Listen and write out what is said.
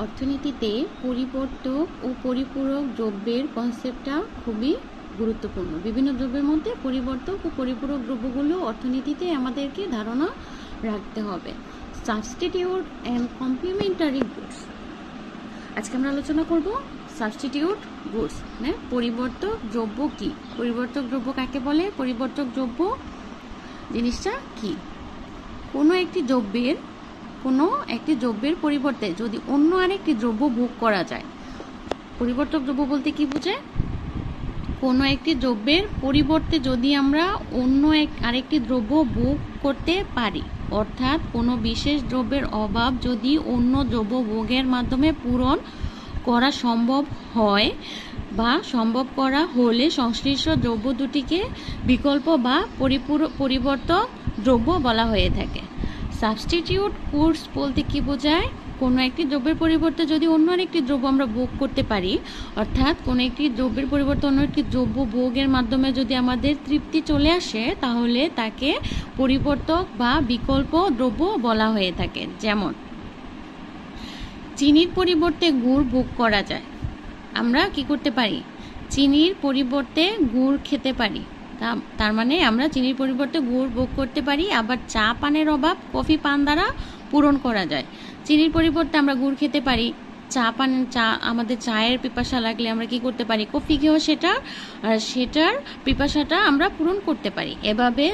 অর্থনীতিতে পরিবর্তক ও পরিপূরক দ্রব্যের কনসেপ্টটা খুবই গুরুত্বপূর্ণ। বিভিন্ন দ্রব্যের মধ্যে পরিবর্তক ও পরিপূরক দ্রব্যগুলো অর্থনীতিতে আমাদেরকে ধারণা রাখতে হবে। Substitute and complementary goods. আজকে আমরা আলোচনা করব সাবস্টিটিউট গুডস, মানে পরিবর্তক দ্রব্য কি, পরিবর্তক দ্রব্য কাকে বলে, পরিবর্তক দ্রব্য জিনিসটা কি। কোনো একটি দ্রব্যের পরিবর্তে যদি অন্য আরেকটি দ্রব্য ভোগ করা যায়। পরিবর্তক দ্রব্য বলতে কি বোঝায়? কোনো একটি দ্রব্যের পরিবর্তে যদি আমরা অন্য আরেকটি দ্রব্য ভোগ করতে পারি, অর্থাৎ কোনো বিশেষ দ্রব্যের অভাব যদি অন্য দ্রব্য ভোগের মাধ্যমে পূরণ করা সম্ভব হয় বা সম্ভব করা হলে সংশ্লিষ্ট দ্রব্য দুটিকে বিকল্প বা পরিবর্তক দ্রব্য বলা হয়ে থাকে। সাবস্টিটিউট গুডস বলতে কি বোঝায়? কোনো একটি দ্রব্যের পরিবর্তে যদি অন্য আরেকটি দ্রব্য আমরা ভোগ করতে পারি, অর্থাৎ কোনো একটি দ্রব্যের পরিবর্তে অন্য একটি দ্রব্য ভোগের মাধ্যমে যদি আমাদের তৃপ্তি চলে আসে, তাহলে তাকে পরিবর্তক বা বিকল্প দ্রব্য বলা হয়ে থাকে। যেমন চিনির পরিবর্তে গুড় ভোগ করা যায়। আমরা কি করতে পারি? চিনির পরিবর্তে গুড় খেতে পারি। তার মানে আমরা চিনির পরিবর্তে গুড় ভোগ করতে পারি। আবার চা পানের অভাব কফি পান দ্বারা পূরণ করা যায়। চিনির পরিবর্তে আমরা গুড় খেতে পারি। আমাদের চায়ের পিপাসা লাগলে আমরা কি করতে পারি? কফি খেয়েও সেটার পিপাসাটা আমরা পূরণ করতে পারি। এভাবে